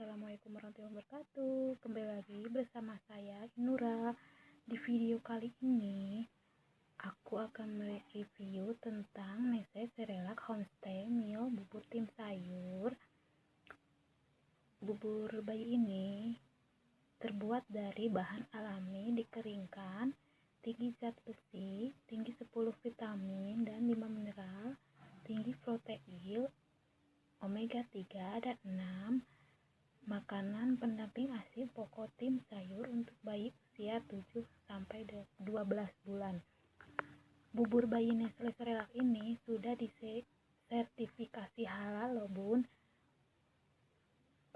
Assalamualaikum warahmatullahi wabarakatuh. Kembali lagi bersama saya Nura. Di video kali ini aku akan mereview tentang Nestle Cerelac Homestyle Meal bubur tim sayur. Bubur bayi ini terbuat dari bahan alami dikeringkan, tinggi zat besi, tinggi 10 vitamin dan 5 mineral, tinggi protein, omega 3 dan 6, makanan pendamping ASI pokok tim sayur untuk bayi usia 7-12 bulan. Bubur bayi Nestle Cerelac ini sudah disertifikasi halal loh bun.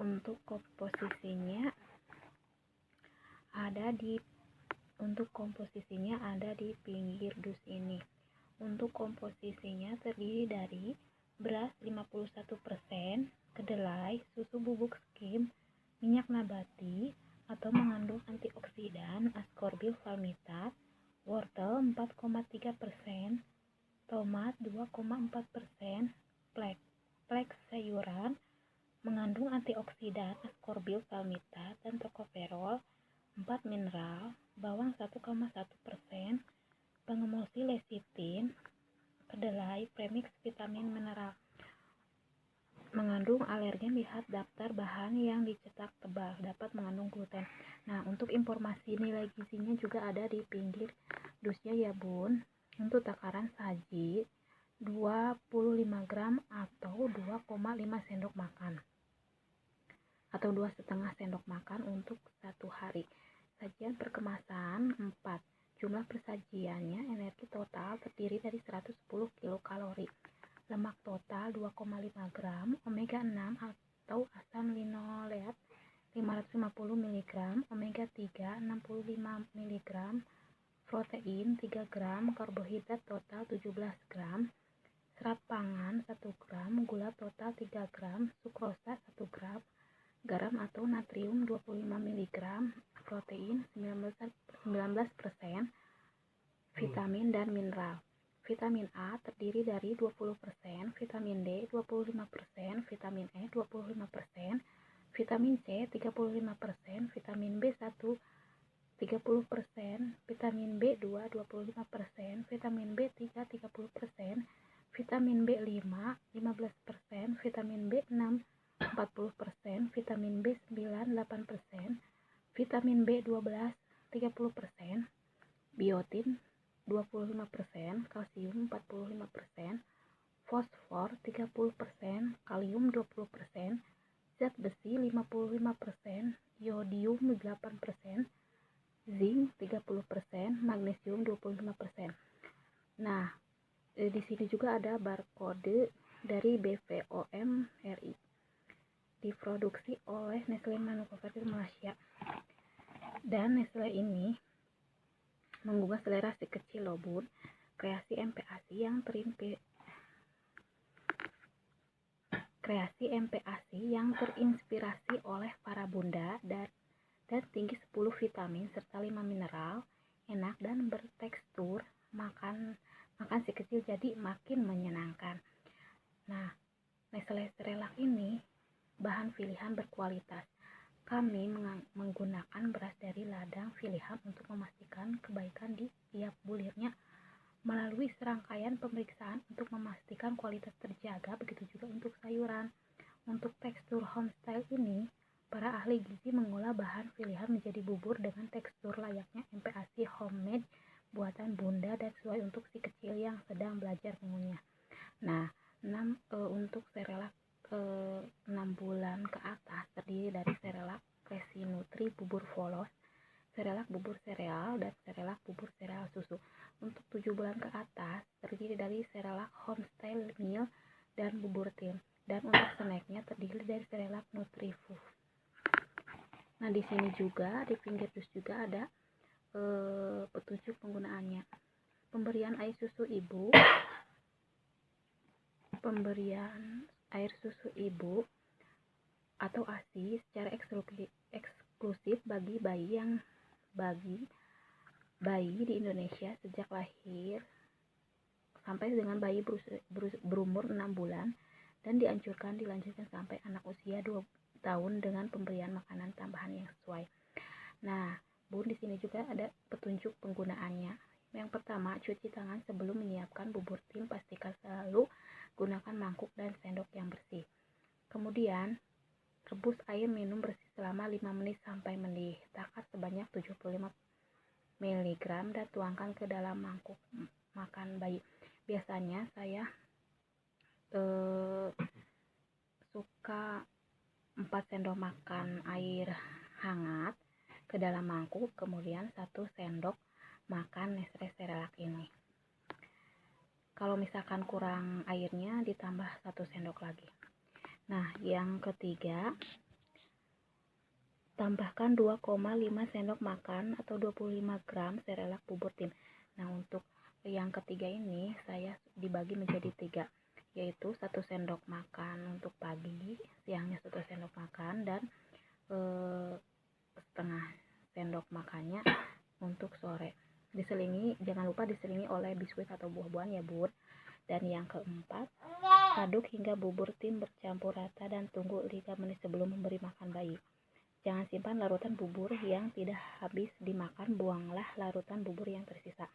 Untuk komposisinya ada di pinggir dus ini. Untuk komposisinya terdiri dari beras 51%, kedelai, susu bubuk skim, minyak nabati atau mengandung antioksidan, ascorbyl palmitat, wortel 4,3%, tomat 2,4%, fleks sayuran mengandung antioksidan, ascorbyl palmitat dan tokoferol, 4 mineral, bawang 1,1%, pengemulsi lecitin, kedelai premix vitamin mineral. Mengandung alergen, lihat daftar bahan yang dicetak tebal, dapat mengandung gluten. Nah, untuk informasi nilai gizinya juga ada di pinggir dusnya ya bun. Untuk takaran saji 25 gram atau 2,5 sendok makan atau 2,5 sendok makan untuk satu hari. Sajian per kemasan 4. Jumlah persajiannya energi total terdiri dari 110 kilokalori, lemak total 2,5 gram, omega 6 atau asam linoleat 550 mg, omega 3 65 mg, protein 3 gram, karbohidrat total 17 gram, serat pangan 1 gram, gula total 3 gram, sukrosa 1 gram, garam atau natrium 25 mg, protein 19%, vitamin dan mineral. Vitamin A terdiri dari 20%, vitamin D 25%, vitamin E 25%, vitamin C 35%, vitamin B1 30%, vitamin B2 25%, vitamin B3 30%, vitamin B5 15%, vitamin B6 40%, vitamin B9 8%, vitamin B12 30%, biotin 25%, kalsium 45%, fosfor 30%, kalium 20%, zat besi 55%, iodium 8%, zinc 30%, magnesium 25%. Nah, di sini juga ada barcode dari BPOM RI. Diproduksi oleh Nestle Manufacturing Malaysia. Dan Nestle ini menggugah selera si kecil loh bun. Kreasi MPASI yang terinspirasi oleh para bunda dan tinggi 10 vitamin serta 5 mineral, enak dan bertekstur, makan si kecil jadi makin menyenangkan. Nah, Nestle Cerelac ini bahan pilihan berkualitas. Kami menggunakan beras dari ladang pilihan untuk memastikan kebaikan di tiap bulirnya melalui serangkaian pemeriksaan untuk memastikan kualitas terjaga. Begitu juga untuk sayuran. Untuk tekstur homestyle ini, para ahli gizi mengolah bahan pilihan menjadi bubur dengan tekstur layaknya MPASI homemade buatan bunda dan sesuai untuk si kecil yang sedang belajar mengunyah. Nah, untuk Cerelac 6 bulan ke atas terdiri dari Cerelac Resi Nutri bubur polos, Cerelac bubur sereal, dan Cerelac bubur sereal susu. Untuk 7 bulan ke atas terdiri dari Cerelac Homestyle Meal dan bubur tim. Dan untuk snacknya terdiri dari Cerelac Nutrifood. Nah, di sini juga di pinggir dus juga ada petunjuk penggunaannya. Pemberian air susu ibu atau ASI secara eksklusif bagi bayi di Indonesia sejak lahir sampai dengan bayi berumur 6 bulan dan dilanjutkan sampai anak usia tahun dengan pemberian makanan tambahan yang sesuai. Nah, Bun, di sini juga ada petunjuk penggunaannya. Yang pertama, cuci tangan sebelum menyiapkan bubur tim. Pastikan selalu gunakan mangkuk dan sendok yang bersih. Kemudian, rebus air minum bersih selama 5 menit sampai mendidih. Takar sebanyak 75 mg dan tuangkan ke dalam mangkuk makan bayi. Biasanya saya suka 4 sendok makan air hangat ke dalam mangkuk, kemudian 1 sendok makan Nestle Cerelac ini. Kalau misalkan kurang airnya ditambah 1 sendok lagi. Nah, yang ketiga, tambahkan 2,5 sendok makan atau 25 gram Cerelac bubur tim. Nah, untuk yang ketiga ini saya dibagi menjadi 3, yaitu 1 sendok makan untuk pagi, siangnya 1 sendok makan, dan setengah sendok makannya untuk sore. Jangan lupa diselingi oleh biskuit atau buah-buahan ya, Bun. Dan yang keempat, aduk hingga bubur tim bercampur rata dan tunggu 3 menit sebelum memberi makan bayi. Jangan simpan larutan bubur yang tidak habis dimakan, buanglah larutan bubur yang tersisa.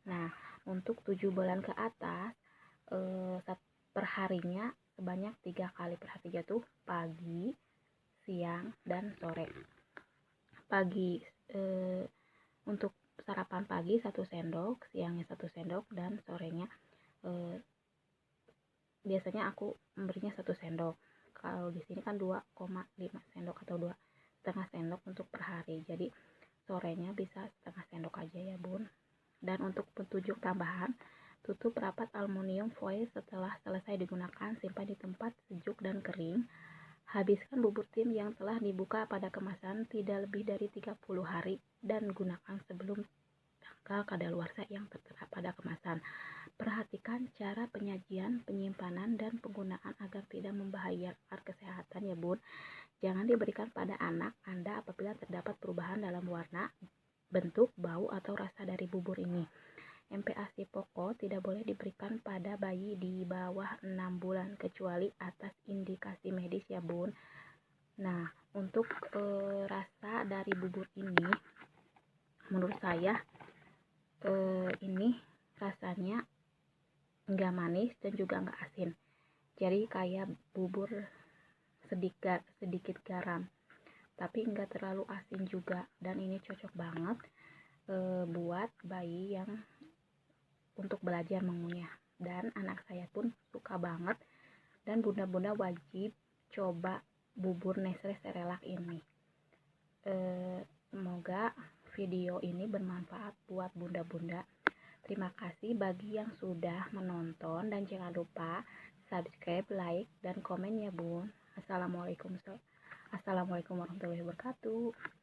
Nah, untuk 7 bulan ke atas, perharinya sebanyak 3 kali per hari, yaitu pagi, siang, dan sore. Pagi, untuk sarapan pagi 1 sendok, siangnya 1 sendok, dan sorenya biasanya aku memberinya 1 sendok. Kalau di sini kan 2,5 sendok atau 2,5 sendok untuk per hari. Jadi sorenya bisa setengah sendok aja ya, Bun. Dan untuk petunjuk tambahan, tutup rapat aluminium foil setelah selesai digunakan, simpan di tempat sejuk dan kering. Habiskan bubur tim yang telah dibuka pada kemasan tidak lebih dari 30 hari dan gunakan sebelum tanggal kadaluarsa yang tertera pada kemasan. Perhatikan cara penyajian, penyimpanan, dan penggunaan agar tidak membahayakan kesehatan ya, Bun. Jangan diberikan pada anak Anda apabila terdapat perubahan dalam warna, bentuk, bau, atau rasa dari bubur ini. MPASI pokok tidak boleh diberikan pada bayi di bawah 6 bulan kecuali atas indikasi medis ya, Bun. Nah, untuk rasa dari bubur ini menurut saya ini rasanya enggak manis dan juga enggak asin. Jadi kayak bubur sedikit garam, tapi enggak terlalu asin juga, dan ini cocok banget buat bayi yang untuk belajar mengunyah, dan anak saya pun suka banget, dan bunda-bunda wajib coba bubur Nestle Cerelac ini. Semoga video ini bermanfaat buat bunda-bunda. Terima kasih bagi yang sudah menonton, dan jangan lupa subscribe, like, dan komen ya, Bun. Assalamualaikum warahmatullahi wabarakatuh.